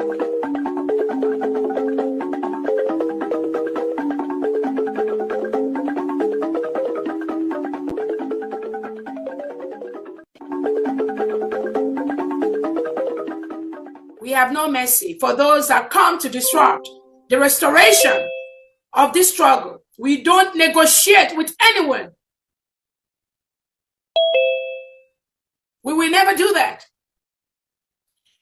We have no mercy for those that come to disrupt the restoration of this struggle. We don't negotiate with anyone. We will never do that.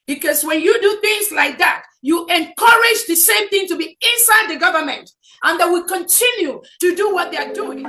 Because when you do things like that, you encourage the same thing to be inside the government, and they will continue to do what they are doing.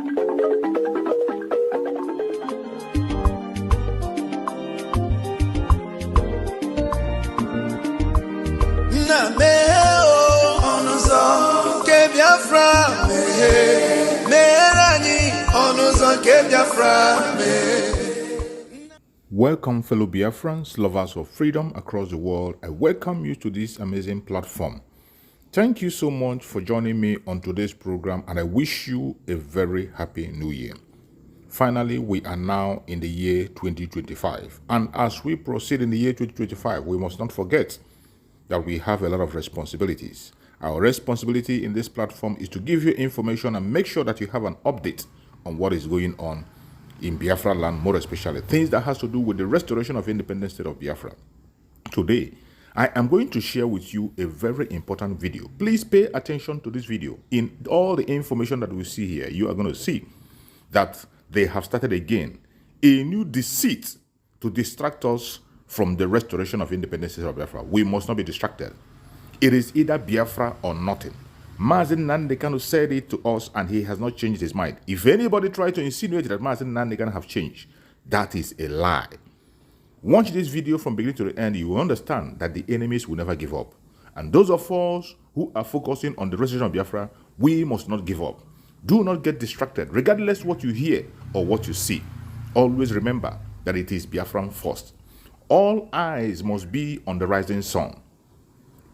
Welcome, fellow Biafrans, lovers of freedom across the world. I welcome you to this amazing platform. Thank you so much for joining me on today's program, and I wish you a very happy new year. Finally, we are now in the year 2025, and as we proceed in the year 2025, we must not forget that we have a lot of responsibilities. Our responsibility in this platform is to give you information and make sure that you have an update on what is going on in Biafra land, more especially things that has to do with the restoration of independent state of Biafra. Today, I am going to share with you a very important video. Please pay attention to this video. In all the information that we see here, you are going to see that they have started again a new deceit to distract us from the restoration of independent state of Biafra. We must not be distracted. It is either Biafra or nothing. Mazen Nandekano said it to us, and he has not changed his mind. If anybody tries to insinuate that Mazen Nandekano have changed, that is a lie. Watch this video from beginning to the end. You will understand that the enemies will never give up. And those of us who are focusing on the restoration of Biafra, we must not give up. Do not get distracted, regardless what you hear or what you see. Always remember that it is Biafran first. All eyes must be on the rising sun.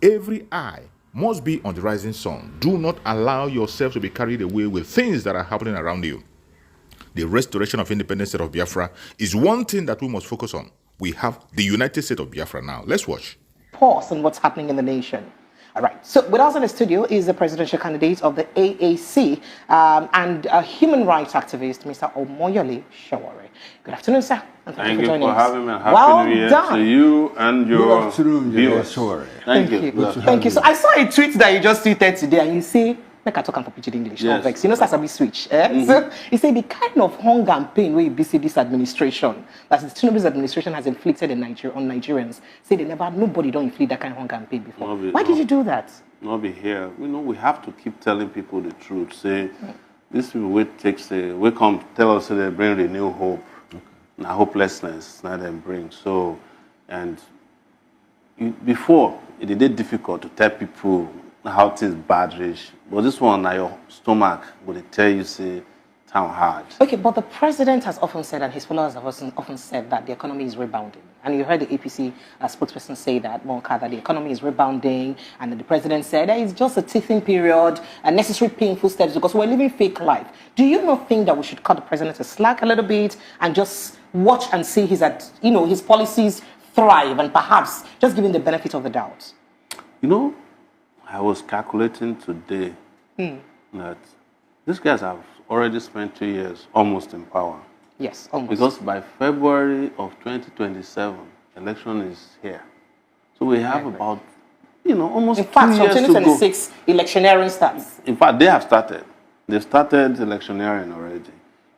Every eye must be on the rising sun. Do not allow yourself to be carried away with things that are happening around you. The restoration of independent state of Biafra is one thing that we must focus on. We have the United States of Biafra now. Let's watch. Pause on what's happening in the nation. All right. So with us in the studio is the presidential candidate of the AAC and a human rights activist, Mr. Omoyole Sowore. Good afternoon, sir. And thank you for having me. Happy New Year to you and your viewers. Thank you. Thank you. So I saw a tweet that you just tweeted today, and you say, make I talk for pidgin English. Yes. Vex. You know, that's a bit switch. So you say the kind of hunger and pain where you see this administration, that the Tinubu's administration has inflicted on Nigerians, say nobody don't inflict that kind of hunger and pain before. Why did you do that? Not be here. You know, we have to keep telling people the truth. Say, this people we come tell us they bring renew hope. Now hopelessness, now them bring. So, and before it did difficult to tell people how things bad rich, but this one now your stomach will tell you say town hard. Okay, but the president has often said, and his followers have often said that the economy is rebounding. And you heard the APC spokesperson say that, Monka, that the economy is rebounding, and the president said that it's just a teething period and necessary painful steps because we're living fake life. Do you not think that we should cut the president a slack a little bit and just watch and see his policies thrive and perhaps just give him the benefit of the doubt? You know, I was calculating today that these guys have already spent 2 years almost in power. Yes, almost. Because by February of 2027, election is here. So we have about, almost 2 years to go. In fact, from 2026, electioneering starts. In fact, they have started. They've started electioneering already.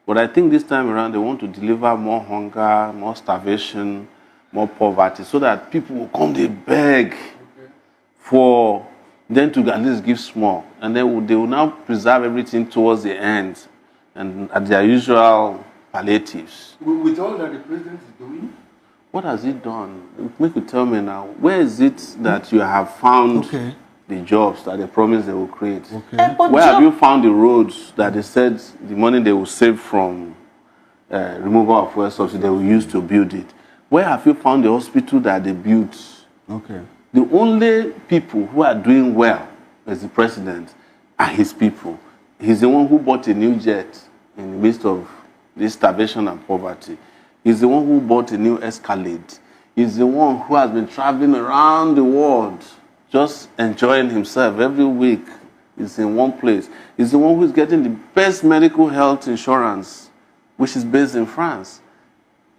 But I think this time around, they want to deliver more hunger, more starvation, more poverty, so that people will come, they beg for them to at least give small. And then they will now preserve everything towards the end and at their usual palliatives. With all that the president is doing? What has he done? Make you tell me now, where is it that you have found the jobs that they promised they will create? Where have you found the roads that they said the money they will save from removal of fuel subsidy they will use to build it? Where have you found the hospital that they built? The only people who are doing well as the president are his people. He's the one who bought a new jet in the midst of this starvation and poverty. He's the one who bought a new Escalade. He's the one who has been traveling around the world just enjoying himself every week. He's in one place. He's the one who's getting the best medical health insurance, which is based in France.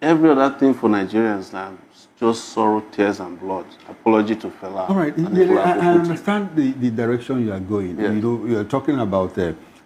Every other thing for Nigerians now is just sorrow, tears, and blood. Apology to Fela. All right, I understand the direction you are going. Yes. You are talking about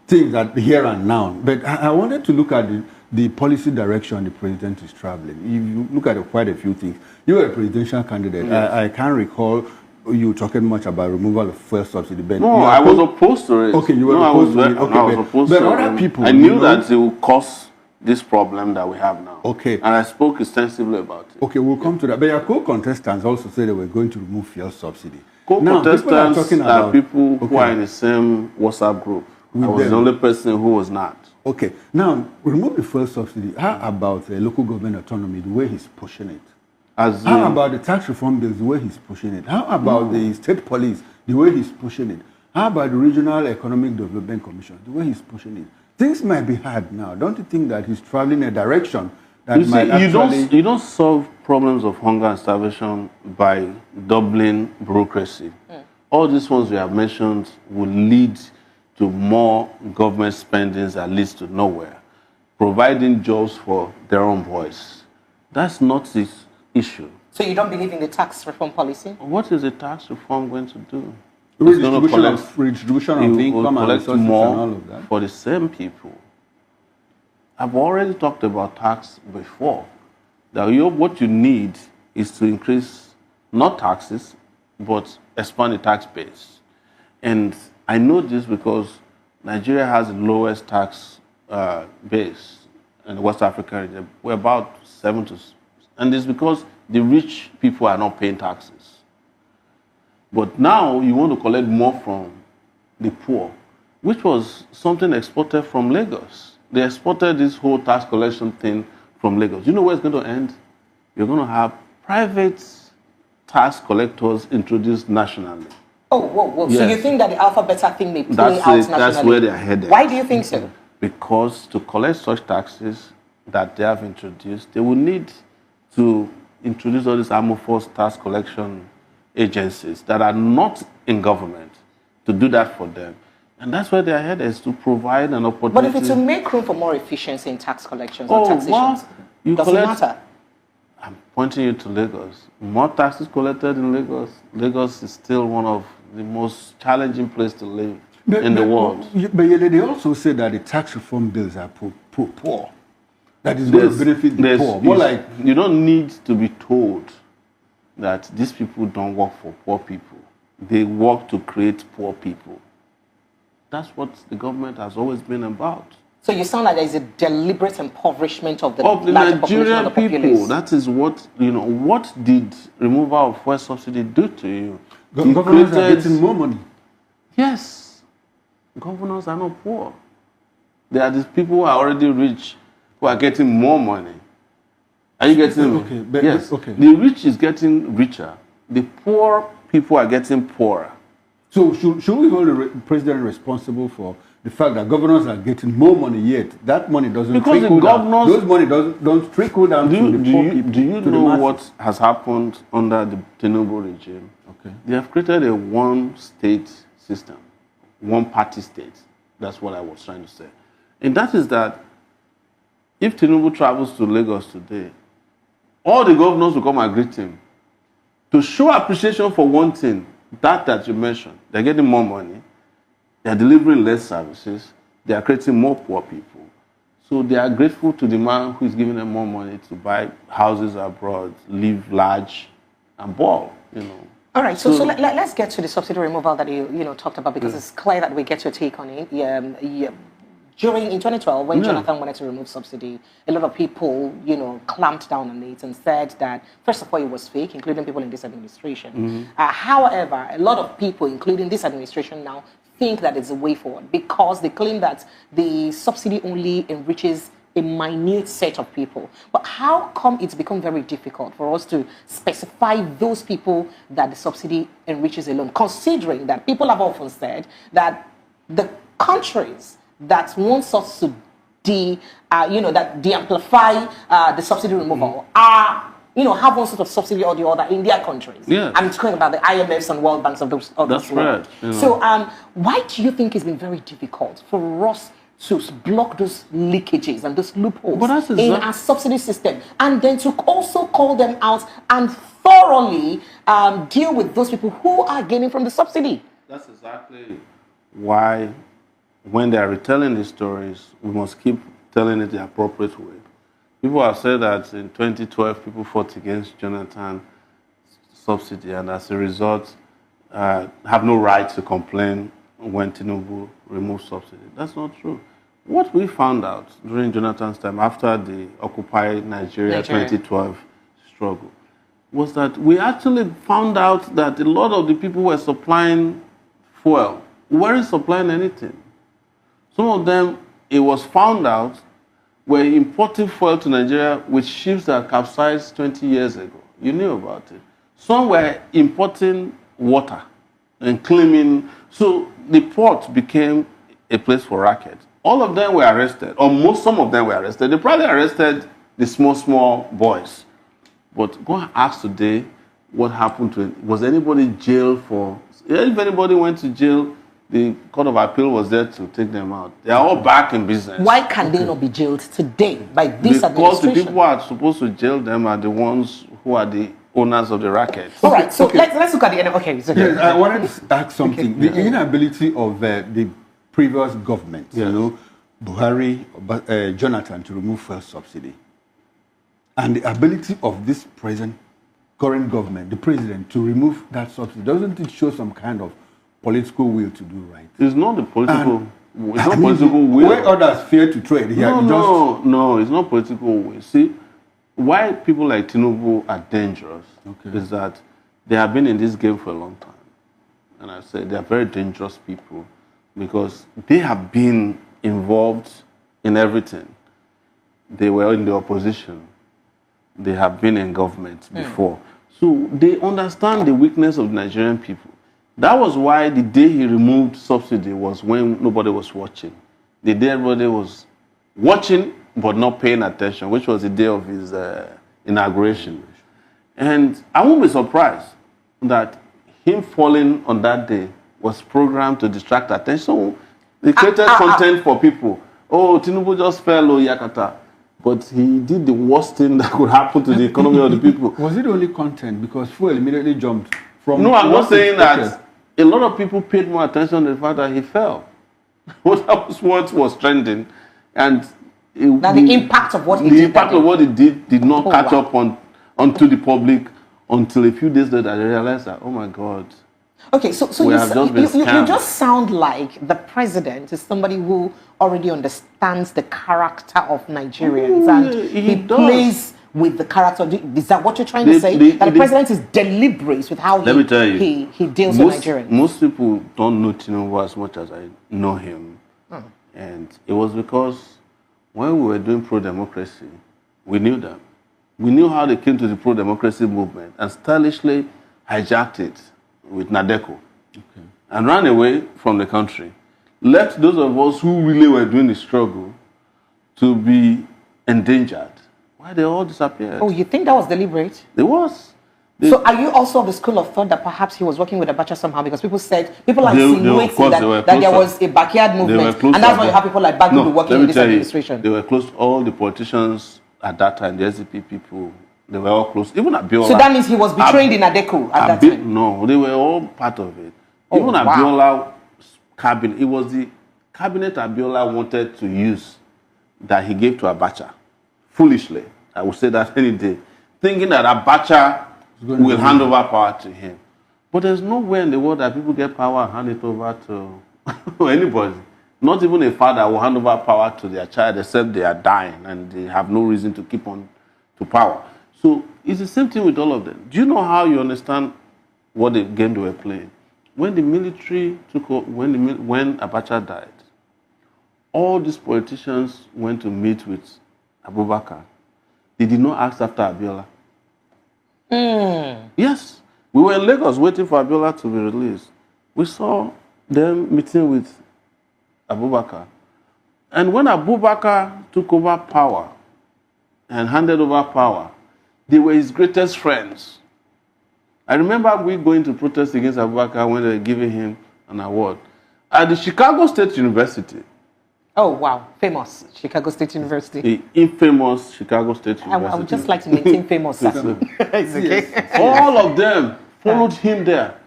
things that here and now. But I wanted to look at the policy direction the president is traveling. If you look at quite a few things. You are a presidential candidate. Yes. I can't recall you talking much about removal of fuel subsidy. But no, I was opposed to it. Okay, you were opposed to it. Okay, I was opposed to it. But other people, I knew that it would cause this problem that we have now. Okay. And I spoke extensively about it. Okay, we'll come to that. But your co-contestants also said they were going to remove fuel subsidy. Co-contestants are people who are in the same WhatsApp group. I was the only person who was not. Okay. Now, remove the fuel subsidy. How about the local government autonomy, the way he's pushing it? How about the tax reform bills, the way he's pushing it? How about the state police, the way he's pushing it? How about the Regional Economic Development Commission, the way he's pushing it? Things might be hard now. Don't you think that he's traveling a direction that you don't solve problems of hunger and starvation by doubling bureaucracy. All these ones we have mentioned will lead to more government spendings that leads to nowhere. Providing jobs for their own voice. That's not the issue. So you don't believe in the tax reform policy? What is the tax reform going to do? Redistribution of income and resources more and all of that. For the same people. I've already talked about tax before. That what you need is to increase, not taxes, but expand the tax base. And I know this because Nigeria has the lowest tax base in the West Africa region. We're about 7 to... And it's because the rich people are not paying taxes. But now you want to collect more from the poor, which was something exported from Lagos. They exported this whole tax collection thing from Lagos. You know where it's going to end? You're going to have private tax collectors introduced nationally. Oh, whoa. Yes. So you think that the alpha beta thing may play out nationally? That's where they're headed. Why do you think so? Because to collect such taxes that they have introduced, they will need to introduce all these amorphous tax collection agencies that are not in government to do that for them. And that's where they're headed, is to provide an opportunity. But if it's to make room for more efficiency in tax collections or taxation, does it matter? I'm pointing you to Lagos. More taxes collected in Lagos. Lagos is still one of the most challenging places to live in the world. But they also say that the tax reform bills are poor. That is going to benefit the poor. More like you don't need to be told that these people don't work for poor people. They work to create poor people. That's what the government has always been about. So you sound like there is a deliberate impoverishment of the Nigerian people. That is what, what did removal of fuel subsidy do to you? Governors are getting more money. Yes. Governors are not poor. They are these people who are already rich, who are getting more money. Are you getting okay, yes. Okay. The rich is getting richer. The poor people are getting poorer. So should we hold the president responsible for the fact that governors are getting more money yet? That money doesn't trickle down. Those money don't trickle down to the poor people. Do you know what has happened under the Tinubu regime? Okay. They have created a one-state system, one-party state. That's what I was trying to say. And that is that if Tinubu travels to Lagos today, all the governors will come and greet him. To show appreciation for one thing, that you mentioned, they're getting more money, they're delivering less services, they are creating more poor people. So they are grateful to the man who is giving them more money to buy houses abroad, live large, and ball, All right, so let's get to the subsidy removal that you talked about, because it's clear that we get your take on it. In 2012, when Jonathan wanted to remove subsidy, a lot of people, clamped down on it and said that, first of all, it was fake, including people in this administration. However, a lot of people, including this administration now, think that it's a way forward because they claim that the subsidy only enriches a minute set of people. But how come it's become very difficult for us to specify those people that the subsidy enriches alone, considering that people have often said that the countries that wants us to de-amplify the subsidy removal are have one sort of subsidy or the other in their countries. Yeah. I'm talking about the IMFs and World Banks of those. That's right. So, why do you think it's been very difficult for us to block those leakages and those loopholes in our subsidy system, and then to also call them out and thoroughly deal with those people who are gaining from the subsidy? That's exactly why, when they are retelling these stories, we must keep telling it the appropriate way. People have said that in 2012, people fought against Jonathan's subsidy, and as a result, have no right to complain when Tinubu removed subsidy. That's not true. What we found out during Jonathan's time, after the Occupy Nigeria 2012 struggle, was that we actually found out that a lot of the people who were supplying fuel weren't supplying anything. Some of them, it was found out, were importing fuel to Nigeria with ships that capsized 20 years ago. You knew about it. Some were importing water and claiming. So the port became a place for racket. All of them were arrested, or some of them were arrested. They probably arrested the small boys. But go and ask today what happened to it. Was anybody jailed for? If anybody went to jail, the Court of Appeal was there to take them out. They are all back in business. Why can they not be jailed today by this administration? Because the people who are supposed to jail them are the ones who are the owners of the racket. All right, so let's look at the end. Okay, so yes, I wanted to ask something. The inability of the previous government, Buhari, Jonathan, to remove fuel subsidy, and the ability of this current government, the president, to remove that subsidy, doesn't it show some kind of political will to do right? It's not the political. It's not political will. Where others fear to trade, no, it's not political will. See, why people like Tinubu are dangerous is that they have been in this game for a long time, and I say they are very dangerous people because they have been involved in everything. They were in the opposition. They have been in government before. So they understand the weakness of the Nigerian people. That was why the day he removed subsidy was when nobody was watching. The day everybody was watching but not paying attention, which was the day of his inauguration. And I won't be surprised that him falling on that day was programmed to distract attention. So they created content for people. Oh, Tinubu just fell, Yakata. But he did the worst thing that could happen to the economy of the people. Was it only content? Because fuel immediately jumped from... No, I'm not saying that. A lot of people paid more attention to the fact that he fell. That was what was trending. And the impact of what he did. The impact of what he did not catch up onto the public until a few days later they realized that, oh my God. Okay, so you just sound like the president is somebody who already understands the character of Nigerians and he plays with the character. Is that what you're trying to say? That the president is deliberate with how he deals with Nigerians? Most people don't know Tinubu as much as I know him. And it was because when we were doing pro-democracy, we knew them. We knew how they came to the pro-democracy movement and stylishly hijacked it with Nadeco and ran away from the country. Left those of us who really were doing the struggle to be endangered. Why they all disappeared? Oh, you think that was deliberate? It was. So are you also of the school of thought that perhaps he was working with Abacha somehow? Because people are insinuating that there was a backyard movement. And that's why you have people like Bagudu working in this administration. They were close to all the politicians at that time, the SDP people. They were all close. Even Abiola. So that means he was betrayed in Adeco at that time? No, they were all part of it. Even Abiola's cabinet, it was the cabinet Abiola wanted to use that he gave to Abacha. Foolishly. I would say that any day. Thinking that Abacha will hand over power to him. But there's nowhere in the world that people get power and hand it over to anybody. Not even a father will hand over power to their child except they are dying and they have no reason to keep on to power. So it's the same thing with all of them. Do you know how you understand what the game they were playing? When the military took over, when Abacha died, all these politicians went to meet with Abubakar. They did not ask after Abiola. Yes. We were in Lagos waiting for Abiola to be released. We saw them meeting with Abubakar. And when Abubakar took over power and handed over power, They were his greatest friends. I remember we going to protest against Abubakar when they were giving him an award at the Chicago State University. Oh, wow. Famous Chicago State University. The infamous Chicago State University. I would just like to maintain famous. It's okay. All of them followed him there.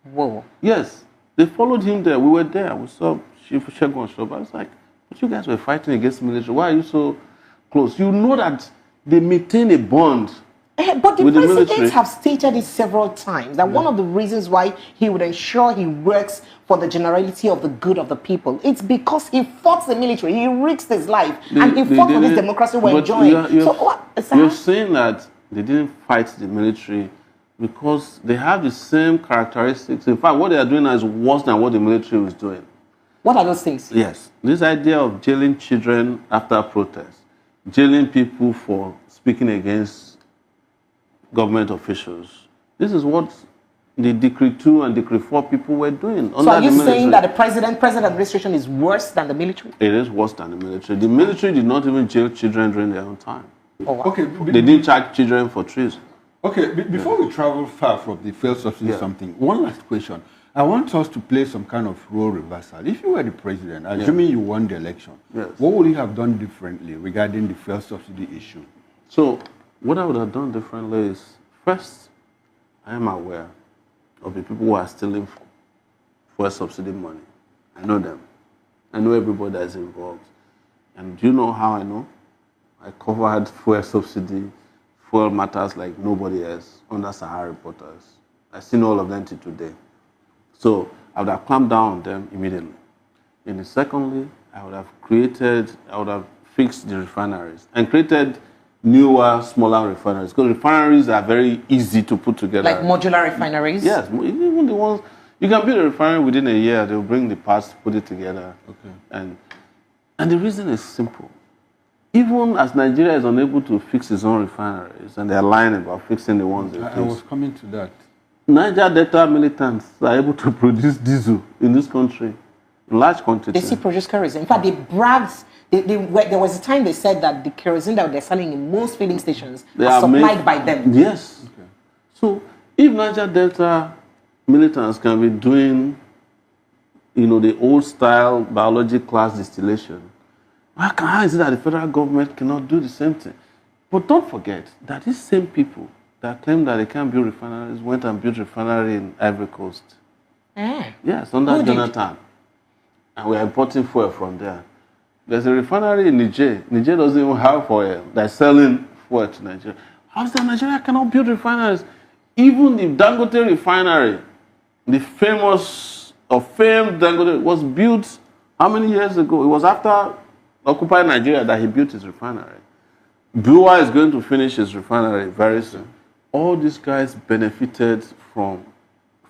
Whoa. Yes, they followed him there. We were there. We saw Chief Shegun Shop. I was like, but you guys were fighting against the military. Why are you so close? You know that they maintain a bond. But the presidents have stated it several times that one of the reasons why he would ensure he works for the generality of the good of the people, it's because he fought the military, he risked his life, and he fought for this democracy we're enjoying. You're saying that they didn't fight the military because they have the same characteristics. In fact, what they are doing now is worse than what the military was doing. What are those things? Yes. This idea of jailing children after protests, jailing people for speaking against government officials. This is what the Decree 2 and Decree 4 people were doing. So are you saying that the president administration is worse than the military? It is worse than the military. The military did not even jail children during their own time. Oh, wow. Okay, they didn't charge children for treason. Okay, before we travel far from the failed subsidy something, one last question. I want us to play some kind of role reversal. If you were the president, assuming you won the election, what would you have done differently regarding the failed subsidy issue? So, what I would have done differently is, first, I am aware of the people who are stealing fuel subsidy money. I know them. I know everybody that is involved. And do you know how I know? I covered fuel subsidy, fuel matters like nobody else under Sahara Reporters. I've seen all of them till today. So I would have clamped down on them immediately. And secondly, I would have fixed the refineries and created newer, smaller refineries. Because refineries are very easy to put together. Like modular refineries? Yes, even the ones, you can build a refinery within a year, they'll bring the parts, put it together. Okay. And the reason is simple. Even as Nigeria is unable to fix its own refineries, and they're lying about fixing the ones they fix. I was coming to that. Niger Delta militants are able to produce diesel in this country in large quantities. They still produce kerosene. In fact, they bragged. There was a time they said that the kerosene that they're selling in most filling stations are supplied by them. Yes. Okay. So if Niger Delta militants can be doing, the old style biology class distillation, how is it that the federal government cannot do the same thing? But don't forget that these same people that claim that they can't build refineries went and built refinery in Ivory Coast. Yes, under Jonathan. And we are importing fuel from there. There's a refinery in Niger. Niger doesn't even have oil. They're selling fuel to Nigeria. How is that Nigeria cannot build refineries? Even the Dangote refinery, the famed Dangote, was built how many years ago? It was after Occupy Nigeria that he built his refinery. Bua is going to finish his refinery very soon. All these guys benefited from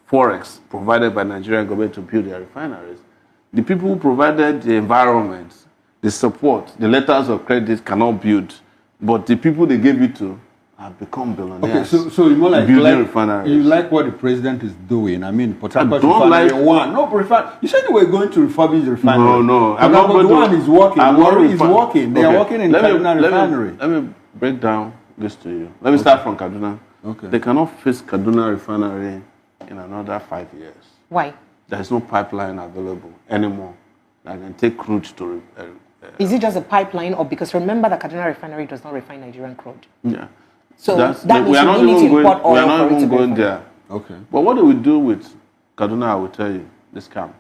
forex provided by Nigerian government to build their refineries. The people who provided the environment, the support, the letters of credit cannot build, but the people they gave it to have become billionaires. Okay, so you more like refineries. You like what the president is doing. I mean, Port Harcourt refinery one. No, you said you were going to refurbish the refinery. No. I'm not going to. One is working. One is working. They are working in Kaduna refinery. Let me break down this to you. Let me start from Kaduna. Okay. They cannot fix Kaduna refinery in another 5 years. Why? There is no pipeline available anymore that can take crude to. Is it just a pipeline, or because remember that Kaduna refinery does not refine Nigerian crude? Yeah. So that means we are not even going there. Okay. But what they will do with Kaduna, I will tell you, this camp,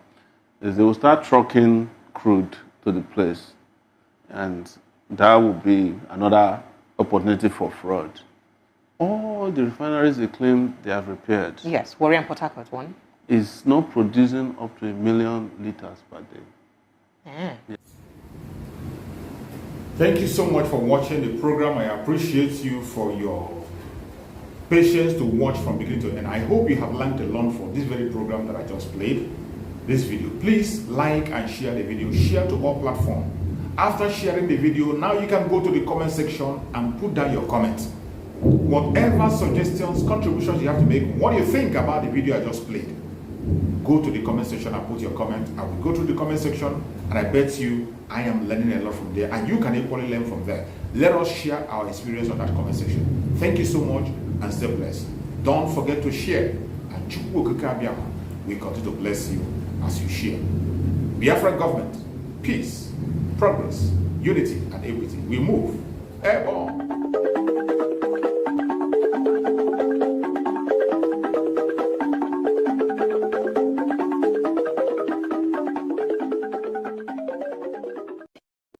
is they will start trucking crude to the place, and that will be another opportunity for fraud. All the refineries they claim they have repaired. Yes, Warri and Port Harcourt one. Is not producing up to 1 million liters per day. Yeah. Thank you so much for watching the program. I appreciate you for your patience to watch from beginning to end. I hope you have learned a lot from this very program that I just played, this video. Please like and share the video. Share to all platforms. After sharing the video, now you can go to the comment section and put down your comments. Whatever suggestions, contributions you have to make, what do you think about the video I just played? Go to the comment section and put your comment. I will go through the comment section, and I bet you I am learning a lot from there, and you can equally learn from there. Let us share our experience on that comment section. Thank you so much and stay blessed. Don't forget to share. And we continue to bless you as you share. Biafra government, peace, progress, unity, and equity. We move. Airborne.